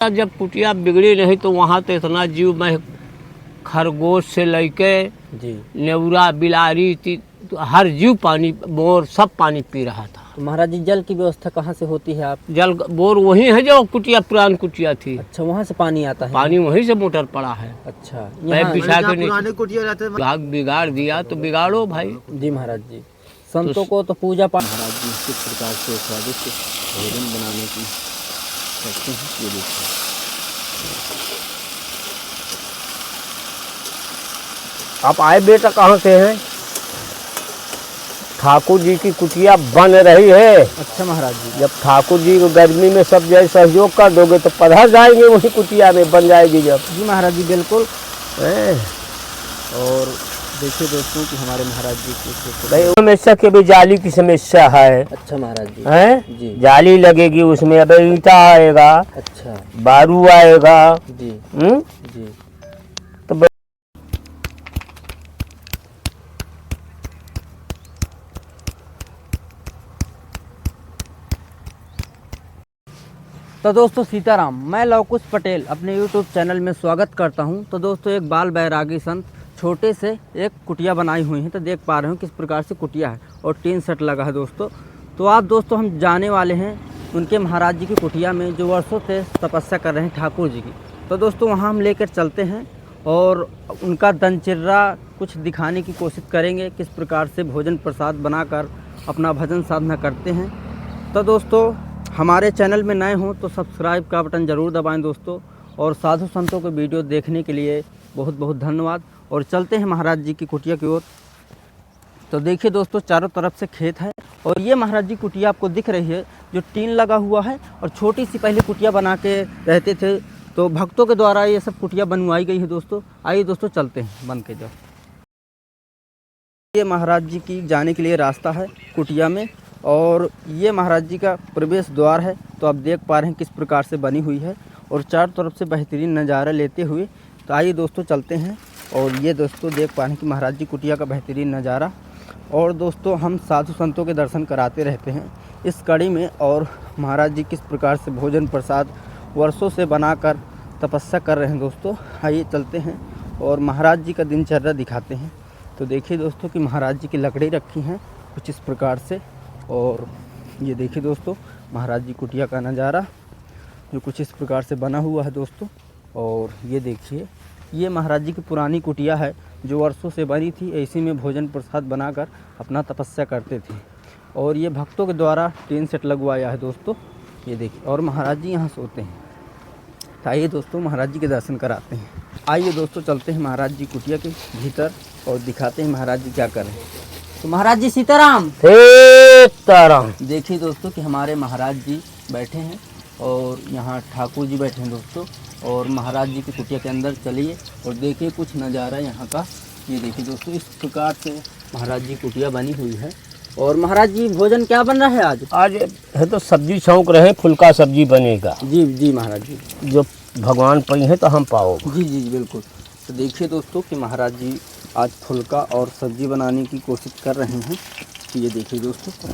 जब कुटिया बिगड़ी नहीं तो वहाँ तो इतना जीव मैं खरगोश से लेके जी। नेवरा बिलारी तो हर जीव पानी बोर सब पानी पी रहा था। तो महाराज जी जल की व्यवस्था कहाँ से होती है? आप जल बोर वही है जो कुटिया पुरानी कुटिया थी। अच्छा, वहाँ से पानी आता है? पानी वहीं से मोटर पड़ा है। अच्छा, पैप बिछा के पुराने कुटिया रहते हैं। भाग बिगाड़ दिया तो बिगाड़ो भाई। जी महाराज जी, संतों को तो पूजा पाठ महाराज जी किस प्रकार से स्वादिष्ट भोजन बनाने की करते हैं ये देखिए। आप आए बेटा कहाँ से हैं? ठाकुर जी की कुटिया बन रही है। अच्छा महाराज जी, जब ठाकुर जी को गर्मी में सब जैसे सहयोग कर दोगे तो पधर जाएंगे वही कुटिया में बन जाएगी जब। जी महाराज जी बिल्कुल। हैं? और देखिए दोस्तों कि हमारे महाराज जी की भाई समस्या के भी जाली की समस्या है। अच्छा महाराज जी। हैं? जी। जाली लगेगी उसमें, अब ईंटा आएगा, अच्छा बारू आएगा। जी। जी। तो दोस्तों सीताराम, मैं लवकुश पटेल अपने YouTube चैनल में स्वागत करता हूं। तो दोस्तों एक बाल बैरागी संत छोटे से एक कुटिया बनाई हुई है। तो देख पा रहे हो किस प्रकार से कुटिया है और टीन सेट लगा है दोस्तों। तो आज दोस्तों हम जाने वाले हैं उनके महाराज जी की कुटिया में जो वर्षों से तपस्या कर रहे हैं ठाकुर जी की। तो दोस्तों वहाँ हम लेकर चलते हैं और उनका दिनचर्या कुछ दिखाने की कोशिश करेंगे, किस प्रकार से भोजन प्रसाद बनाकर अपना भजन साधना करते हैं। तो दोस्तों हमारे चैनल में नए हों तो सब्सक्राइब का बटन ज़रूर दबाएं दोस्तों, और साधु संतों के वीडियो देखने के लिए बहुत बहुत धन्यवाद। और चलते हैं महाराज जी की कुटिया की ओर। तो देखिए दोस्तों चारों तरफ से खेत है और ये महाराज जी कुटिया आपको दिख रही है जो टीन लगा हुआ है, और छोटी सी पहले कुटिया बना के रहते थे, तो भक्तों के द्वारा ये सब कुटिया बनवाई गई है दोस्तों। आइए दोस्तों चलते हैं बन के। जब ये महाराज जी की जाने के लिए रास्ता है कुटिया में, और ये महाराज जी का प्रवेश द्वार है। तो आप देख पा रहे हैं किस प्रकार से बनी हुई है और चारों तरफ से बेहतरीन नज़ारा लेते हुए। तो आइए दोस्तों चलते हैं। और ये दोस्तों देख पा रहे हैं कि महाराज जी कुटिया का बेहतरीन नज़ारा। और दोस्तों हम साधु संतों के दर्शन कराते रहते हैं इस कड़ी में, और महाराज जी किस प्रकार से भोजन प्रसाद वर्षों से बनाकर तपस्या कर रहे हैं दोस्तों। आइए चलते हैं और महाराज जी का दिनचर्या दिखाते हैं। तो देखिए दोस्तों कि महाराज जी की लकड़ी रखी हैं कुछ इस प्रकार से, और ये देखिए दोस्तों महाराज जी कुटिया का नज़ारा जो कुछ इस प्रकार से बना हुआ है दोस्तों। और ये देखिए ये महाराज जी की पुरानी कुटिया है जो वर्षों से बनी थी, ऐसी में भोजन प्रसाद बनाकर अपना तपस्या करते थे। और ये भक्तों के द्वारा टीन सेट लगवाया है दोस्तों, ये देखिए। और महाराज जी यहाँ सोते हैं। तो आइए दोस्तों महाराज जी के दर्शन कराते हैं। आइए दोस्तों चलते हैं महाराज जी कुटिया के भीतर और दिखाते हैं महाराज जी क्या कर रहे हैं। तो महाराज जी सीताराम। सीताराम। देखिए दोस्तों कि हमारे महाराज जी बैठे हैं और यहाँ ठाकुर जी बैठे हैं दोस्तों, और महाराज जी की कुटिया के अंदर चलिए और देखिए कुछ नज़ारा यहाँ का। ये देखिए दोस्तों इस प्रकार से महाराज जी कुटिया बनी हुई है। और महाराज जी भोजन क्या बन रहा है आज? आज है तो सब्जी छौंक रहे, फुल्का सब्जी बनेगा। जी जी महाराज जी, जो भगवान पई है तो हम पाओ। जी जी बिल्कुल। तो देखिए दोस्तों कि महाराज जी आज फुल्का और सब्जी बनाने की कोशिश कर रहे हैं। ये देखिए दोस्तों।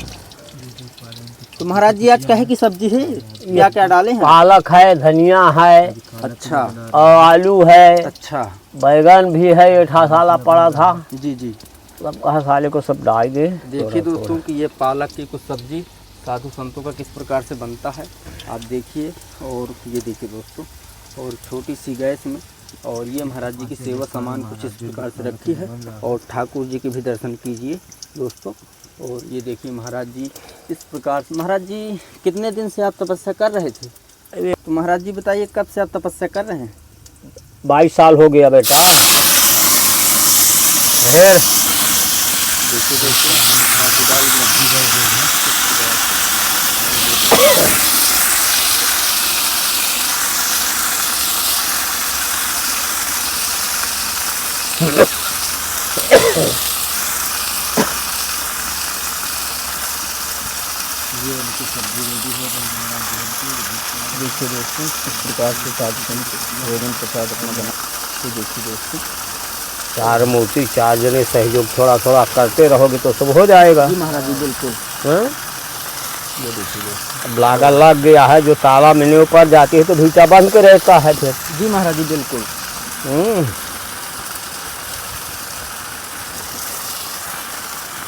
तो महाराज जी आज क्या है कि सब्जी है, क्या क्या डाले हैं? पालक है, धनिया है, अच्छा, और आलू है, अच्छा, बैगन भी है, ये ठसाला पड़ा था, जी जी। सब कहा साले को सब डाल दे। देखिए दोस्तों कि ये पालक की कुछ सब्जी साधु संतों का किस प्रकार से बनता है आप देखिए। और ये देखिए दोस्तों, और छोटी सी गैस में, और ये महाराज जी की सेवा सामान कुछ इस प्रकार से रखी है। और ठाकुर जी के भी दर्शन कीजिए दोस्तों। और ये देखिए महाराज जी इस प्रकार से। महाराज जी कितने दिन से आप तपस्या कर रहे थे? तो महाराज जी बताइए कब से आप तपस्या कर रहे हैं? 22 साल हो गया बेटा। ढेर देखिए दोस्तों ये उनकी सब्जी रेडी हो रही है। देखिए दोस्तों इस प्रकार से साधु संत भोजन प्रसाद अपना बना। तो देखिए दोस्तों चार मूर्ति चार जने सहयोग थोड़ा थोड़ा करते रहोगे तो सब हो जाएगा। जी महाराज जी बिल्कुल। हाँ? ये देखिए दोस्तों। अब लागा लग गया है, जो ताला मिलने ऊपर जाती है तो भीटा बंद के रहता है फिर। जी महाराज जी बिल्कुल।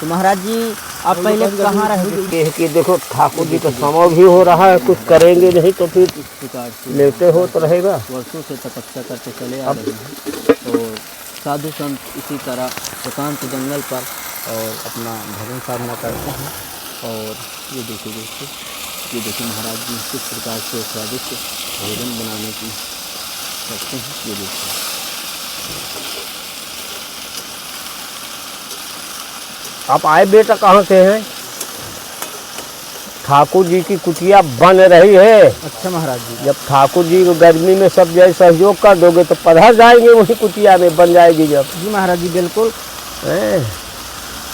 तो महाराज जी आप पहले कहाँ रहते थे? कि देखो ठाकुर जी का समय भी हो रहा है, कुछ करेंगे नहीं तो फिर इस प्रकार से लेते हो तो रहेगा। वर्षों से तपस्या करते चले आ रहे हैं और साधु संत इसी तरह एकांत जंगल पर और अपना भजन साधना करते हैं। और ये देखिए दोस्तों, ये देखिए महाराज जी किस प्रकार से स्वादिष्ट भोजन बनाने की करते हैं। ये देखिए आप आए बेटा कहाँ से हैं? ठाकुर जी की कुटिया बन रही है। अच्छा महाराज जी। जब ठाकुर जी को गर्मी में सब जैसे सहयोग कर दोगे तो पधर जाएंगे वही कुटिया में बन जाएगी जब। जी महाराज जी बिल्कुल। हैं?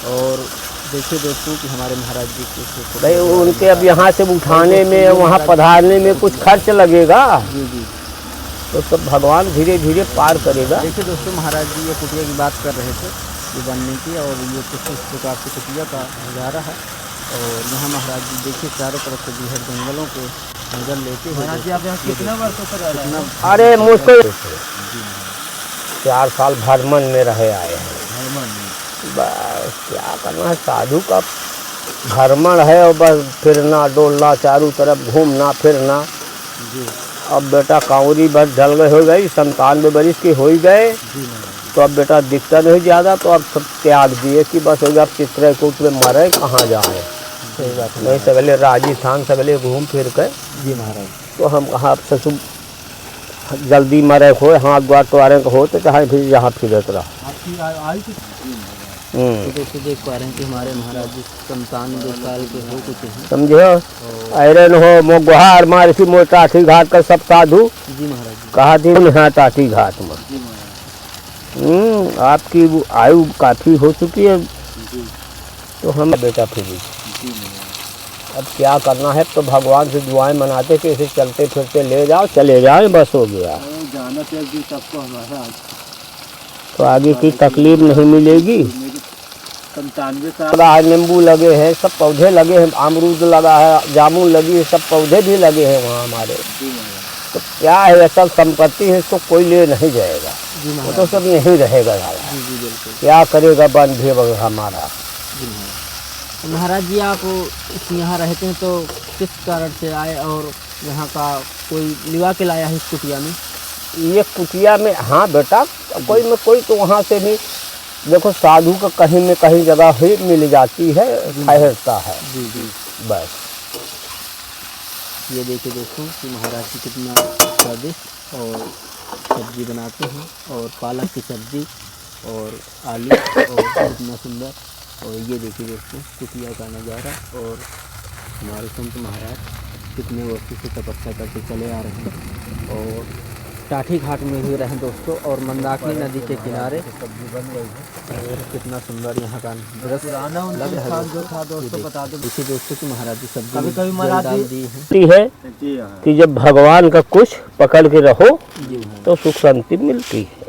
और देखिए दोस्तों कि हमारे महाराज जी के भाई उनके अब यहाँ से उठाने में वहाँ पधारने में कुछ खर्च लगेगा, जी जी तो सब भगवान धीरे धीरे पार करेगा। देखिए दोस्तों महाराज जी ये कुटिया की बात कर रहे थे ये बनने की, और ये कुछ इस प्रकार से कुटिया का नज़ारा है। और यहाँ महाराज जी देखिए चारों तरफ से बिहड़ जंगलों को नजर लेते हुए। महाराज जी आप यहाँ कितना वर्षों से रह रहे हैं? अरे मुझको 4 साल भरमन में रहे आए हैं। बस क्या करना है, साधु का भ्रमण है और बस फिरना डोलना, चारों तरफ घूमना फिरना। जी अब बेटा कांवरी बस ढल गए हो गई, 97 बरिस के हो ही गए, जी तो अब बेटा दिखता नहीं ज़्यादा, तो अब सब त्याग दिए कि बस हो गया अब चित्रकूट में मरे कहाँ जाए। सही बात है। नहीं सगले राजस्थान सगले घूम फिर कर, जी महाराज। तो हम कहाँ अब ससुर जल्दी मरे हो, हाथ द्वार टुआरे को हो तो चाहे फिर यहाँ फिरत रहा। तो दोस्तों देख पा रहे हैं कि हमारे महाराज जी 97 साल के हो चुके हैं। समझो ऐरन हो मो गुहार मार थी मो टाठी घाट का सब साधु जी महाराज जी। कहा थी यहाँ टाठी घाट में। जी महाराज। आपकी आयु काफ़ी हो चुकी है, जी तो हम बेटा फिर जी महाराज। अब क्या करना है, तो भगवान से दुआएं मनाते कि इसे चलते फिरते ले जाओ, चले जाएं, बस हो गया। जाना चाहिए सबको हमारा, तो आगे की तकलीफ नहीं मिलेगी। 97 लगा है, नींबू लगे हैं, सब पौधे लगे हैं, अमरूद लगा है, जामुन लगी है, सब पौधे भी लगे हैं वहाँ हमारे। तो क्या है, ऐसा संपत्ति है, इसको कोई ले नहीं जाएगा, वो तो सब यहीं रहेगा। जी जी बिल्कुल। क्या करेगा वन विभाग हमारा। जी महाराज। महाराज जी आप यहाँ रहते हैं तो किस कारण से आए, और यहाँ का कोई लिवा के लाया है इस कुटिया में? ये कुटिया में, हाँ बेटा, कोई में कोई तो वहाँ से भी देखो साधु का कहीं में कहीं जगह ही मिल जाती है, ठहरता है। जी जी बस ये देखिए दोस्तों कि महाराज जी कितना स्वादिष्ट और सब्जी बनाते हैं, और पालक की सब्जी और आलू, और कितना सुंदर। और ये देखिए दोस्तों कुटिया का नज़ारा, और हमारे संत महाराज कितने वर्षों से तपस्या करके चले आ रहे हैं। और टाठी घाट में ही रहे दोस्तों, और मंदाकिनी नदी के किनारे सब्जी बन रही है, और कितना सुंदर यहाँ का दृश्य लग रहा है। जो था दोस्तों बता दो, देखिए दोस्तों कि महाराज जी सब्जी कभी महाराज डाल दी है कि जब भगवान का कुछ पकड़ के रहो जी तो सुख शांति मिलती है।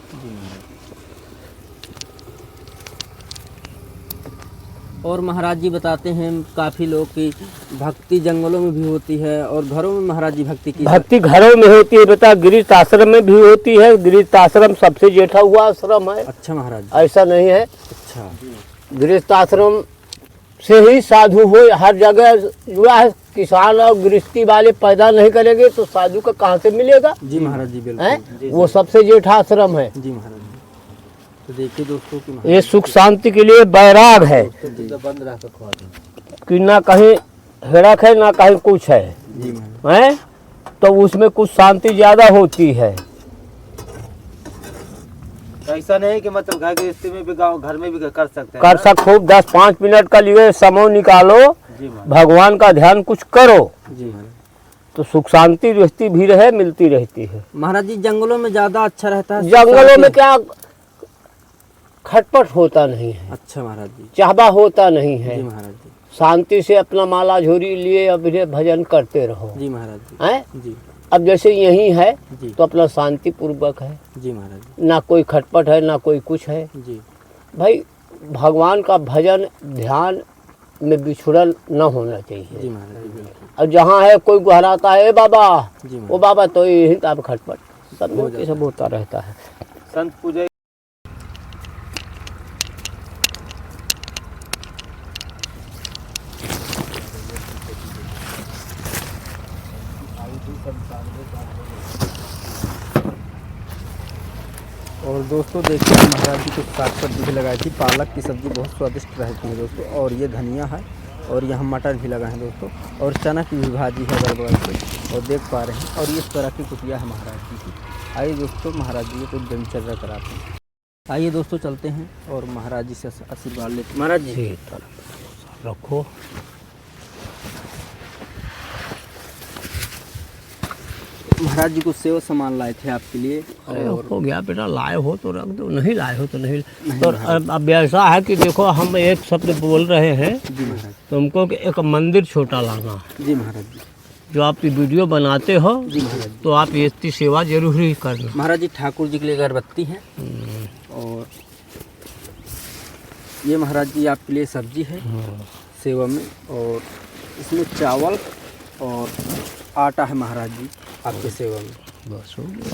और महाराज जी बताते हैं काफ़ी लोग की भक्ति जंगलों में भी होती है और घरों में महाराज जी भक्ति की भक्ति घरों में होती है बेटा, गृहस्थ आश्रम में भी होती है। गृहस्थ आश्रम सबसे जेठा हुआ आश्रम है। अच्छा महाराज जी। ऐसा नहीं है, अच्छा गृहस्थ आश्रम से ही साधु हो, हर जगह जुड़ा है। किसान और गृहस्थी वाले पैदा नहीं करेंगे तो साधु का कहाँ से मिलेगा? जी महाराज जी बिल्कुल। है वो सबसे जेठा आश्रम है। जी महाराज जी। तो देखिए दोस्तों कि ये सुख शांति के लिए बैराग है बंद रह कि ना कहीं हिड़क है ना कहीं कुछ है, जी महाराज। हैं तो उसमें कुछ शांति ज्यादा होती है। ऐसा नहीं कि मतलब घर की स्थिति में भी गाँव घर में भी कर सकते हैं। कर सको 10-5 मिनट का लिए समय निकालो, जी महाराज। भगवान का ध्यान कुछ करो जी महाराज। तो सुख शांति रहती भी रहे, मिलती रहती है। महाराज जी जंगलों में ज़्यादा अच्छा रहता है। जंगलों में क्या खटपट होता नहीं है, अच्छा महाराज जी। चाहबा होता नहीं है। जी महाराज जी। शांति से अपना माला झोरी लिए अभिनय भजन करते रहो। जी महाराज जी। हैं जी अब जैसे यही है जी। तो अपना शांति पूर्वक है, जी महाराज जी। ना कोई खटपट है ना कोई कुछ है। जी भाई भगवान का भजन ध्यान में बिछुड़न न होना चाहिए। जी महाराज जी बिल्कुल। और जहाँ है कोई गुहराता है, "ए बाबा", जी वो बाबा तो यही का खटपट सब हो लोग जाता ये सब होता रहता है। संत पूजा और दोस्तों देखिए महाराज जी कुछ साग सब्जी भी लगाई थी। पालक की सब्ज़ी बहुत स्वादिष्ट रहती है दोस्तों। और ये धनिया है और यहाँ मटर भी लगा है दोस्तों। और चना की भी भाजी है अगल बगल से, और देख पा रहे हैं। और इस तरह की कुटिया है महाराज जी की। आइए दोस्तों महाराज जी को दिनचर्या कराते हैं। आइए दोस्तों चलते हैं और महाराज जी से आशीर्वाद लेते हैं। महाराज जी रखो। महाराज जी को सेवा सामान लाए थे आपके लिए। अरे और हो गया बेटा, लाए हो तो रख दो, नहीं लाए हो तो नहीं। तो अब ऐसा है कि देखो हम एक शब्द बोल रहे हैं जी महाराज तुमको कि एक मंदिर छोटा लाना है। जी महाराज जी। जो आप ये वीडियो बनाते हो जी महाराज जी। तो आप इसकी सेवा जरूर ही करना। महाराज जी ठाकुर जी के लिए अगरबत्ती है। और ये महाराज जी आपके लिए सब्जी है सेवा में। और इसमें चावल और आटा है महाराज जी आपके सेवा में। बस हो गया।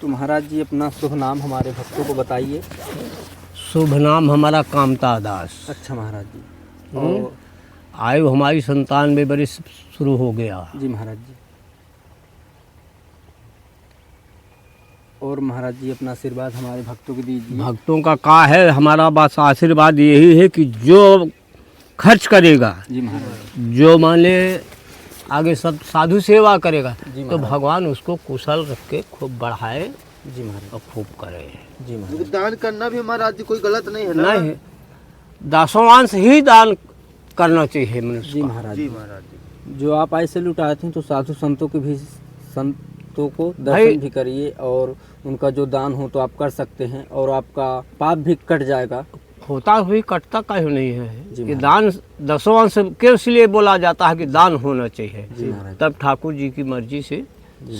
तो महाराज जी अपना शुभ नाम हमारे भक्तों को बताइए। शुभ नाम हमारा कामता दास। अच्छा महाराज जी। और आयु हमारी 97 बरस शुरू हो गया। जी महाराज जी। और महाराज जी अपना आशीर्वाद हमारे भक्तों को दीजिए। भक्तों का है हमारा बस आशीर्वाद यही है कि जो खर्च करेगा, जी महाराज जो मान ले आगे सब साधु सेवा करेगा, जी तो महाराज। भगवान उसको कुशल रख के खूब बढ़ाए जी महाराज और खूब करे। जी महाराज। दान करना भी महाराज जी कोई गलत नहीं है ना? नहीं, दसवांश ही दान करना चाहिए मनुष्य जी को। महाराज जी जी। महाराज जी। जो आप ऐसे लुटाए थे तो साधु संतों के भी संतों को भाई- दर्शन भी करिए। और उनका जो दान हो तो आप कर सकते हैं और आपका पाप भी कट जाएगा। होता हुई कटता क्यों नहीं जी है कि महाराज। दान दसवांश के इसलिए बोला जाता है कि दान होना चाहिए। जी महाराज। तब ठाकुर जी की मर्जी से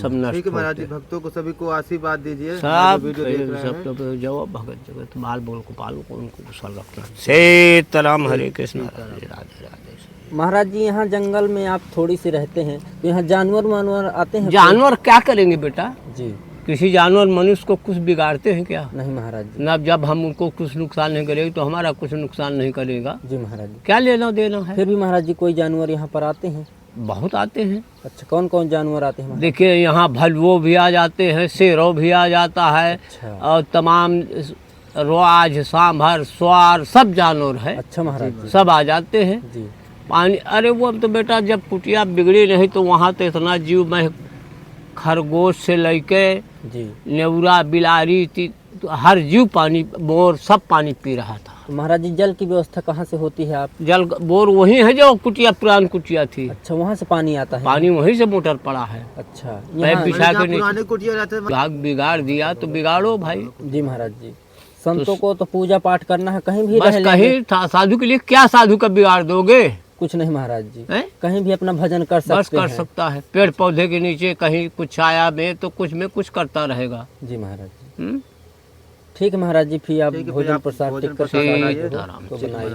सब नष्ट ठीक है महाराज होते जी, भक्तों को सभी को आशीर्वाद दीजिए। सब जो वीडियो देख रहे हैं। सब तो जाओ भगत जगत बाल बोल को पालो को उनको कुशल रखना। सीताराम हरे कृष्ण राधे राधे राधे। महाराज जी यहाँ जंगल में आप थोड़ी सी रहते हैं तो यहाँ जानवर मानवर आते हैं? जानवर क्या करेंगे बेटा? जी किसी जानवर मनुष्य को कुछ बिगाड़ते हैं क्या? नहीं महाराज जी। ना, जब हम उनको कुछ नुकसान नहीं करेंगे तो हमारा कुछ नुकसान नहीं करेगा। जी महाराज जी। क्या लेना देना है? फिर भी महाराज जी कोई जानवर यहाँ पर आते हैं? बहुत आते हैं। अच्छा कौन कौन जानवर आते हैं महाराज? देखिए यहाँ भलवो भी आ जाते हैं, शेरों भी आ जाता है, अच्छा और तमाम रोआज सांभर स्वार सब जानवर है, अच्छा महाराज जी। सब आ जाते हैं। जी पानी, अरे वो अब तो बेटा जब कुटिया बिगड़ी नहीं तो वहाँ तो इतना जीव में खरगोश से लेके जी। नेवरा बिलारी तो हर जीव पानी, बोर सब पानी पी रहा था। तो महाराज जी जल की व्यवस्था कहाँ से होती है? आप जल बोर वही है जो कुटिया पुरानी कुटिया थी। अच्छा वहाँ से पानी आता है? पानी वहीं से मोटर पड़ा है। अच्छा पैप यहाँ बिछा के जहाँ नहीं, पुराने कुटिया रहते थे, भाग बिगाड़ दिया तो बिगाड़ो भाई। जी महाराज जी। संतों को तो पूजा पाठ करना है, कहीं भी बस रह लेंगे। कहीं साधु के लिए क्या साधु का बिगाड़ दोगे? कुछ नहीं महाराज जी। हैं? कहीं भी अपना भजन कर सकते बस कर हैं। सकता है, पेड़ पौधे के नीचे कहीं कुछ छाया में तो कुछ में कुछ करता रहेगा। जी महाराज जी। हम्म? ठीक है महाराज जी। फिर आप ठीक है, फिर भोजन आप प्रसाद भोजन टिक कर प्रसाद बनाइए बनाइए। तो बनाइए।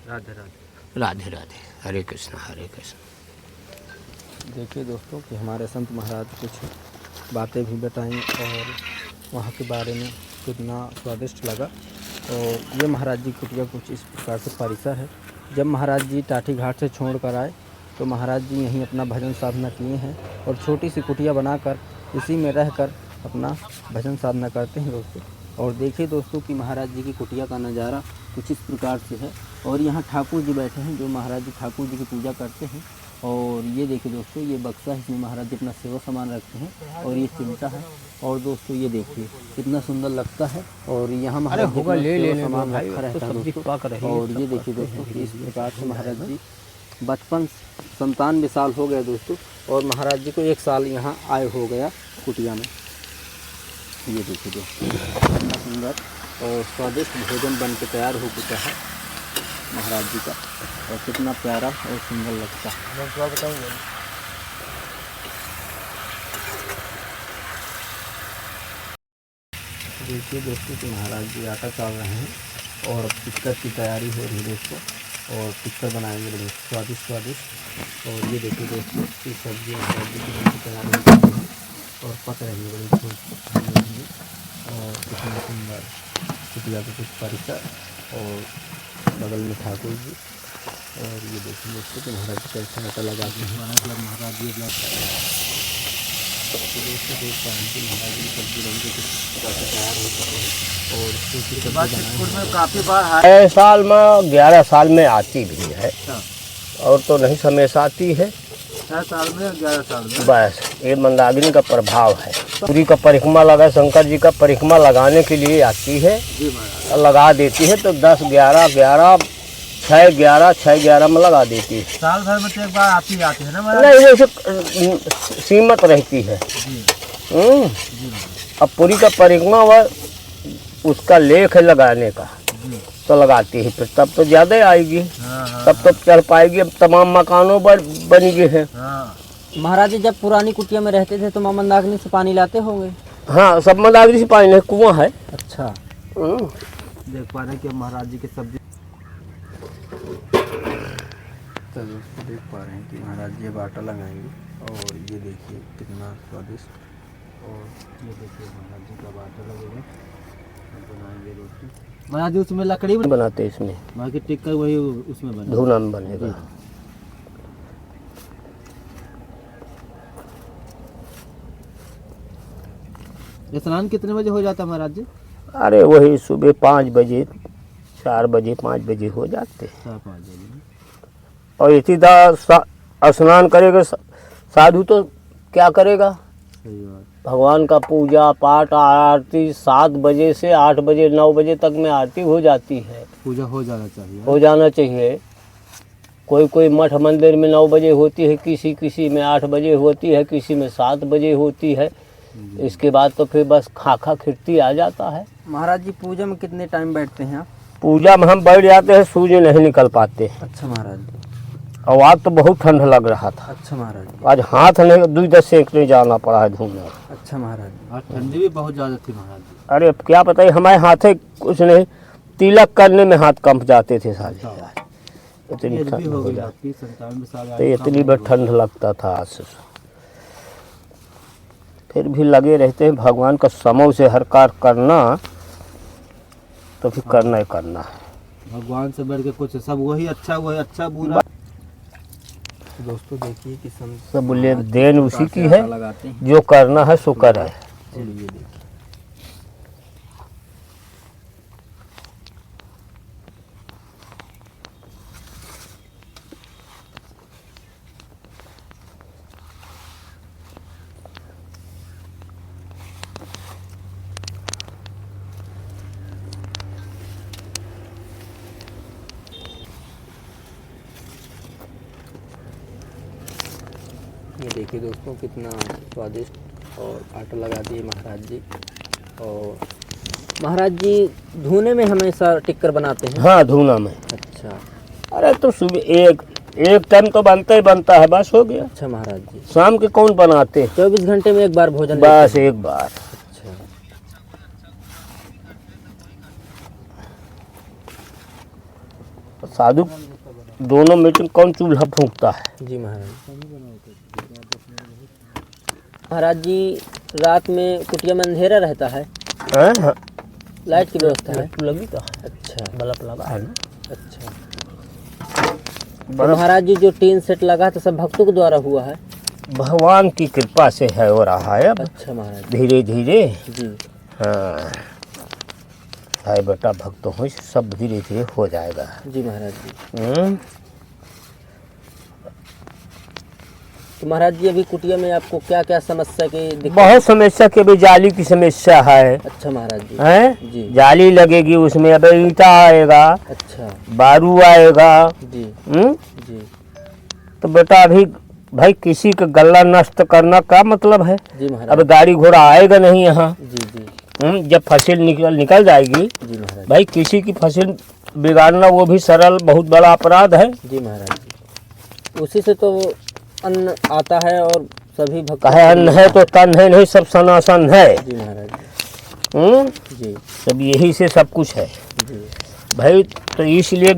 राधे राधे। राधे राधे, हरे कृष्ण हरे कृष्ण। देखिए दोस्तों कि हमारे संत महाराज कुछ बातें भी बताएं और वहाँ के बारे में कितना स्वादिष्ट लगा। और ये महाराज जी कुटिया कुछ इस प्रकार से परिसर है। जब महाराज जी टाठी घाट से छोड़ कर आए तो महाराज जी यहीं अपना भजन साधना किए हैं और छोटी सी कुटिया बनाकर इसी में रहकर अपना भजन साधना करते हैं दोस्तों। और देखिए दोस्तों कि महाराज जी की कुटिया का नज़ारा कुछ इस प्रकार से है। और यहाँ ठाकुर जी बैठे हैं जो महाराज जी ठाकुर जी की पूजा करते हैं। और ये देखिए दोस्तों ये बक्सा है, इसमें महाराज जी अपना सेवा सामान रखते हैं। और ये चिमटा है। और दोस्तों ये देखिए कितना सुंदर लगता है। और यहाँ महाराज जी होगा, अपना ले सेवा लेने दो सामान भाई, रखा अब तो रहता है सब्जी दोस्तों। पक रही है, और सब ये पक देखिए रही दोस्तों है। कि इस प्रकार से महाराज जी बचपन 97 साल हो गए दोस्तों। और महाराज जी को 1 साल यहाँ आए हो गया कुटिया में। ये देखिए दोस्तों कितना सुंदर और स्वादिष्ट भोजन बन के तैयार हो चुका है महाराज जी का। और कितना प्यारा और सुंदर लगता है। देखिए दोस्तों कि महाराज जी आटा चाल रहे हैं और अब टिक्कर की तैयारी हो रही है दोस्तों। और टिक्कर बनाएंगे बड़े स्वादिष्ट स्वादिष्ट। और ये देखिए दोस्तों ये सब्जी महाराज जी की बनकर तैयार हो चुकी है और पक रही है बड़ी धूप में। और कितनी सुंदर कुटिया के कुछ परिसर और बगल में ठाकुर जी। और ये देखिए दोस्तों कि महाराज जी कैसे आटा लगाते हैं। महाराज जी दोस्तों देख पाए कि महाराज जी सब्जी बन के कुछ तैयार हो चुके हैं और दूसरी सब्जी बनाए में काफी बार नए साल में 11 साल में आती भी है और तो नहीं हमेशा आती है। 6 साल में 11 साल में बस ये मंदाकिनी का प्रभाव है। पूरी का परिक्रमा लगा, शंकर जी का परिक्रमा लगाने के लिए आती है, जी महाराज। लगा देती है तो 10, 11, 11, 6, 11, 6, 11 में लगा देती है। साल भर में तो एक बार आती है ना महाराज? नहीं जैसे सीमित रहती है। अब पूरी का परिक्रमा वह उसका लेख है लगाने का तो लगाती है, फिर तब तो ज़्यादा आएगी, तब तो चल पाएगी। अब तमाम मकानों पर बन गए हैं। महाराज जी जब पुरानी कुटिया में रहते थे तो माँ मंदाकिनी से पानी लाते होंगे? हाँ, सब मंदाकिनी से पानी है, कुआं है। अच्छा, देख पा रहे हैं कि महाराज जी की सब्जी। तो दोस्तों देख पा रहे हैं कि महाराज जी अब आटा लगाएंगे और ये देखिए कितना स्वादिष्ट। और ये देखिए महाराज जी का आटा लगेगा, बनाएंगे रोटी। महाराज जी उसमें लकड़ी बनाते इसमें, बाकी टिक्कर वही उसमें बने। धुना में बनेगा। स्नान कितने बजे हो जाता है महाराज जी? अरे वही सुबह 5 बजे, 4 बजे, 5 बजे हो जाते हैं। 4-5 बजे। और इसी तरह स्नान करेगा साधु तो क्या करेगा? सही बात। भगवान का पूजा पाठ आरती 7 बजे से 8 बजे 9 बजे तक में आरती हो जाती है। पूजा हो जाना चाहिए। हो जाना चाहिए। कोई कोई मठ मंदिर में 9 बजे होती है, किसी में 8 बजे होती है, किसी में 7 बजे होती है। इसके बाद तो फिर बस खाखा खिड़ती आ जाता है। महाराज जी पूजा में कितने टाइम बैठते हैं आप? पूजा में हम बैठ जाते हैं, सूर्य नहीं निकल पाते। अच्छा महाराज जी। और आज तो बहुत ठंड लग रहा था। अच्छा महाराज जी। आज हाथ नहीं 2-10 सेंकने जाना पड़ा है धूमने। अच्छा महाराज जी। और ठंडी भी बहुत ज़्यादा थी महाराज जी। अरे क्या बताइए, हमारे हाथे कुछ नहीं, तिलक करने में हाथ कंप जाते थे साले। इतनी एज भी ठंड हो हो गई जाती, आपकी 97 साल। तो इतनी बड़ी ठंड लगता था आज से। फिर भी लगे रहते हैं भगवान का समूह से हर कार्य करना, तो फिर करना ही करना है। भगवान से बढ़ के कुछ सब वही अच्छा बुरा। दोस्तों देखिए कि सब बोले देन उसी की है, लगाते हैं। जो करना है सो कर है। चलिए देखिए दोस्तों कितना स्वादिष्ट और आटा लगा दिए महाराज जी। और महाराज जी धुने में हमेशा टिक्कर बनाते हैं? हाँ, धुना में। अच्छा। अरे तो सुबह एक टाइम तो बनता ही बनता है, बस हो गया। अच्छा महाराज जी। शाम के कौन बनाते? 24 घंटे में एक बार भोजन? बस एक बार। अच्छा। साधु दोनों मीटिंग कौन चूल्हा फूंकता है? जी महाराज। महाराज जी रात में कुटिया में अंधेरा रहता है? हाँ, लाइट की व्यवस्था है? लगी तो। अच्छा, बल्ब लगा है ना। अच्छा। तो महाराज जी जो टीन सेट लगा तो सब भक्तों के द्वारा हुआ है? भगवान की कृपा से है हो रहा है अब। अच्छा महाराज। धीरे धीरे। जी। हाँ, भाई बेटा भक्तों हो सब धीरे धीरे हो जाएगा। जी महाराज जी। तो महाराज जी अभी कुटिया में आपको क्या क्या समस्या की? बहुत समस्या की, अभी जाली की समस्या है। अच्छा महाराज जी। हैं? जी। जाली लगेगी उसमें, अब ईंटा आएगा। अच्छा। बारू आएगा। जी। जी। तो बेटा अभी भाई किसी का गला नष्ट करना का मतलब है? जी महाराज। अब गाड़ी घोड़ा आएगा नहीं यहाँ। जी जी। जब फसल निकल जाएगी। जी महाराज। भाई किसी की फसल बिगाड़ना वो भी सरल बहुत बड़ा अपराध है। जी महाराज जी। उसी से तो अन्न आता है और सभी भक्त कहे अन्न है तो तन है, नहीं सब सनातन है। जी महाराज जी। सब यही से सब कुछ है जी भाई। तो इसलिए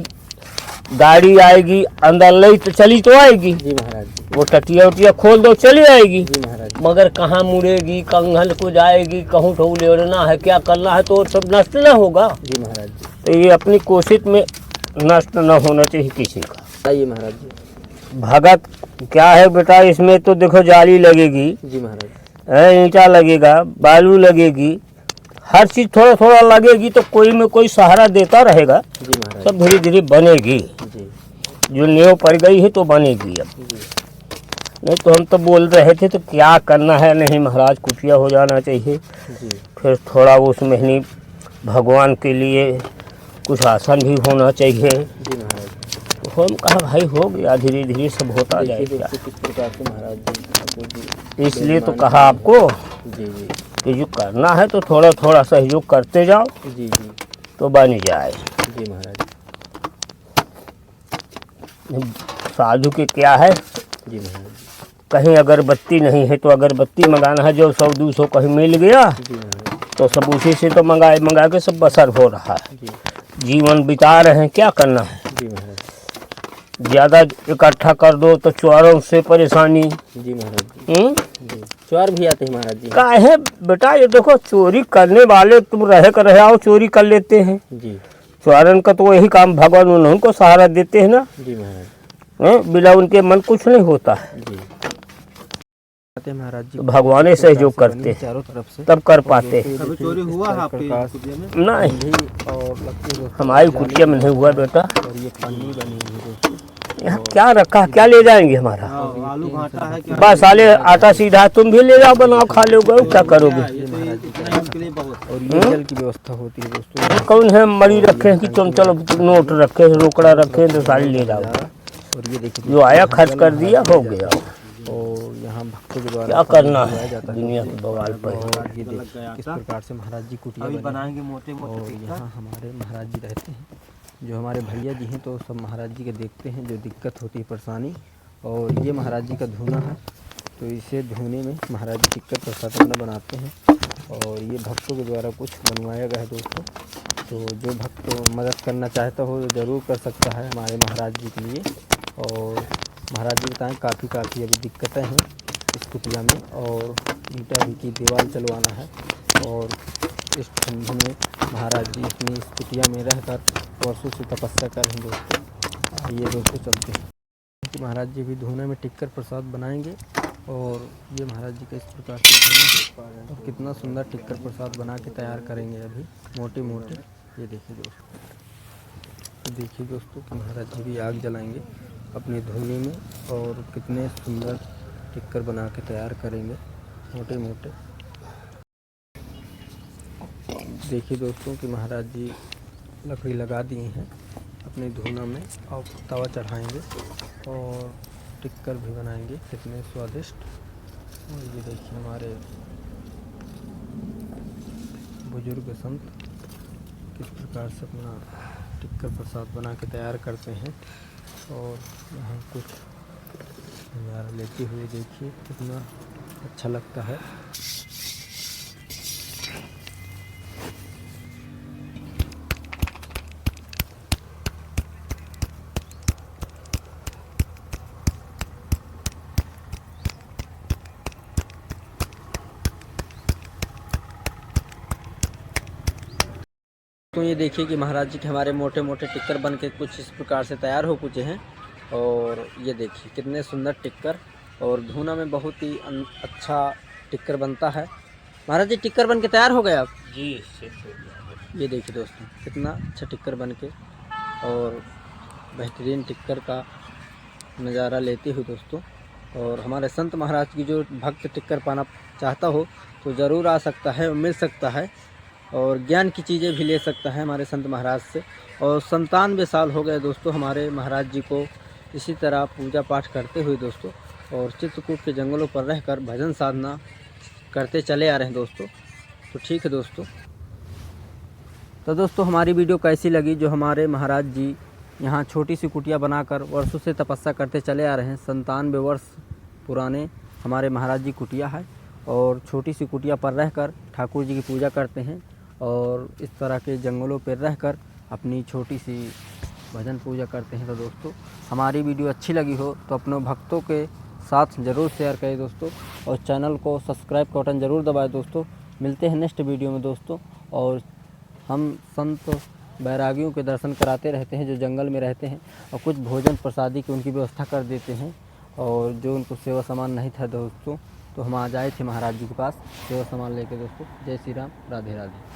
गाड़ी आएगी अंदर ले तो चली तो आएगी, जी महाराज जी। वो टटिया उटिया खोल दो चली आएगी, जी महाराज जी। मगर कहाँ मुड़ेगी, कंघल को जाएगी, कहूँ ठो लेना है, क्या करना है, तो सब नष्ट न होगा। जी महाराज जी। तो ये अपनी कोशिश में नष्ट न होना चाहिए किसी का। आइए महाराज जी। भगत क्या है बेटा, इसमें तो देखो जाली लगेगी, जी महाराज। ईंटा लगेगा, बालू लगेगी, हर चीज थोड़ा थोड़ा लगेगी, तो कोई में कोई सहारा देता रहेगा, जी महाराज सब धीरे धीरे बनेगी। जी। जो नींव पड़ गई है तो बनेगी अब। जी नहीं तो हम तो बोल रहे थे तो क्या करना है, नहीं महाराज कुटिया हो जाना चाहिए, जी। फिर थोड़ा उसमें ही भगवान के लिए कुछ आसन भी होना चाहिए। जी महाराज। तो हम कहा भाई हो गया, धीरे धीरे सब होता देखिए जाएगा। दोस्तों किस प्रकार से महाराज जी ठाकुर जी इसलिए तो कहा आपको जी जी कि जो करना है तो थोड़ा थोड़ा सहयोग करते जाओ जी जी तो बन जाए। जी महाराज साधु के क्या है, जी महाराज कहीं अगरबत्ती नहीं है तो अगरबत्ती मंगाना है, जो 100-200 कहीं मिल गया जी महाराज तो सब उसी से तो मंगा के सब बसर हो रहा है, जी जीवन बिता रहे हैं। क्या करना है, जी महाराज ज़्यादा इकट्ठा कर दो तो चोरों से परेशानी। जी महाराज जी जी। चोर भी आते हैं महाराज जी। काहे बेटा, ये देखो चोरी करने वाले तुम रहे कर रहे आओ चोरी कर लेते हैं, जी चोरन का तो वही काम, भगवान उनको सहारा देते हैं ना, जी महाराज बिना उनके मन कुछ नहीं होता है, जी। आते हैं महाराज जी, तो भगवान ही सहयोग करते हैं चारों तरफ से तब कर पाते हैं। कभी चोरी हुआ है आपके कुटिया में? नहीं और लगती है हमारी कुटिया में नहीं हुआ बेटा, और ये पन्नी बनी हुई है दोस्तों। यहाँ क्या रखा, क्या ले जाएंगे हमारा, हाँ, आलू घाटा है क्या? बस साले आटा सीधा तुम भी ले जाओ बनाओ खा लोगे, क्या करोगे। ये तो इतना इसके लिए बहुत और ये जल की व्यवस्था होती है दोस्तों। कौन है मरी रखे हैं कि तुम चलो नोट रखे रोकड़ा रखे हैं तो सारी ले जाओ, और ये देखिए जो आया खर्च कर दिया हो गया। और यहाँ भक्तों के द्वारा क्या करना बनाया है जाता है दुनिया के बवाल पर। और ये देखिए किस प्रकार से महाराज जी कुटिया अभी बनी। बनाएंगे मोटे और मोटे यहाँ हमारे महाराज जी रहते हैं, जो हमारे भैया जी हैं तो सब महाराज जी के देखते हैं जो दिक्कत होती है परेशानी। और ये महाराज जी का धूना है, तो इसे धूने में महाराज जी टिक्कर प्रसाद अपना बनाते हैं। और ये भक्तों के द्वारा कुछ बनवाया गया है दोस्तों, तो जो भक्त मदद करना चाहता हो तो ज़रूर कर सकता है हमारे महाराज जी के लिए। और महाराज जी बताएँ काफ़ी अभी दिक्कतें हैं इस कुटिया में, और ईंटा की दीवार चलवाना है। और इस ठंडी में महाराज जी अपनी इस कुटिया में रहकर वर्षों से तपस्या कर रहे हैं दोस्तों। आइए दोस्तों चलते हैं कि महाराज जी भी धूने में टिक्कर प्रसाद बनाएंगे। और ये महाराज जी का इस प्रकार से धूना और कितना सुंदर टिक्कर प्रसाद बना के तैयार करेंगे अभी मोटे मोटे। ये देखिए दोस्तों कि महाराज जी भी आग जलाएंगे अपने धूने में, और कितने सुंदर टिक्कर बना के तैयार करेंगे मोटे मोटे। देखिए दोस्तों कि महाराज जी लकड़ी लगा दिए हैं अपने धूना में, और तवा चढ़ाएंगे और टिक्कर भी बनाएंगे कितने स्वादिष्ट। और ये देखिए हमारे बुजुर्ग संत किस प्रकार से अपना टिक्कर प्रसाद बना के तैयार करते हैं। और यहाँ कुछ नज़ारा लेते हुए देखिए कितना अच्छा लगता है। तो ये देखिए कि महाराज जी के हमारे मोटे मोटे टिक्कर बन के कुछ इस प्रकार से तैयार हो चुके हैं। और ये देखिए कितने सुंदर टिक्कर, और धूना में बहुत ही अच्छा टिक्कर बनता है। महाराज जी टिक्कर बन के तैयार हो गए आप जी। ये देखिए दोस्तों कितना अच्छा टिक्कर बन के, और बेहतरीन टिक्कर का नज़ारा लेते हुए दोस्तों। और हमारे संत महाराज की जो भक्त टिक्कर पाना चाहता हो तो ज़रूर आ सकता है, मिल सकता है, और ज्ञान की चीज़ें भी ले सकता है हमारे संत महाराज से। और 97 साल हो गए दोस्तों हमारे महाराज जी को इसी तरह पूजा पाठ करते हुए दोस्तों, और चित्रकूट के जंगलों पर रहकर भजन साधना करते चले आ रहे हैं दोस्तों। तो ठीक है दोस्तों, तो दोस्तों हमारी वीडियो कैसी लगी, जो हमारे महाराज जी यहाँ छोटी सी कुटिया बनाकर वर्षों से तपस्या करते चले आ रहे हैं। 97 वर्ष पुराने हमारे महाराज जी कुटिया है, और छोटी सी कुटिया पर रहकर ठाकुर जी की पूजा करते हैं, और इस तरह के जंगलों पर रहकर अपनी छोटी सी भजन पूजा करते हैं। तो दोस्तों हमारी वीडियो अच्छी लगी हो तो अपने भक्तों के साथ ज़रूर शेयर करें दोस्तों, और चैनल को सब्सक्राइब का बटन ज़रूर दबाएं दोस्तों। मिलते हैं नेक्स्ट वीडियो में दोस्तों, और हम संत बैरागियों के दर्शन कराते रहते हैं जो जंगल में रहते हैं, और कुछ भोजन प्रसादी की उनकी व्यवस्था कर देते हैं, और जो उनको सेवा सामान नहीं था दोस्तों तो हम आज आए थे महाराज जी के पास सेवा सामान लेके दोस्तों। जय श्री राम, राधे राधे।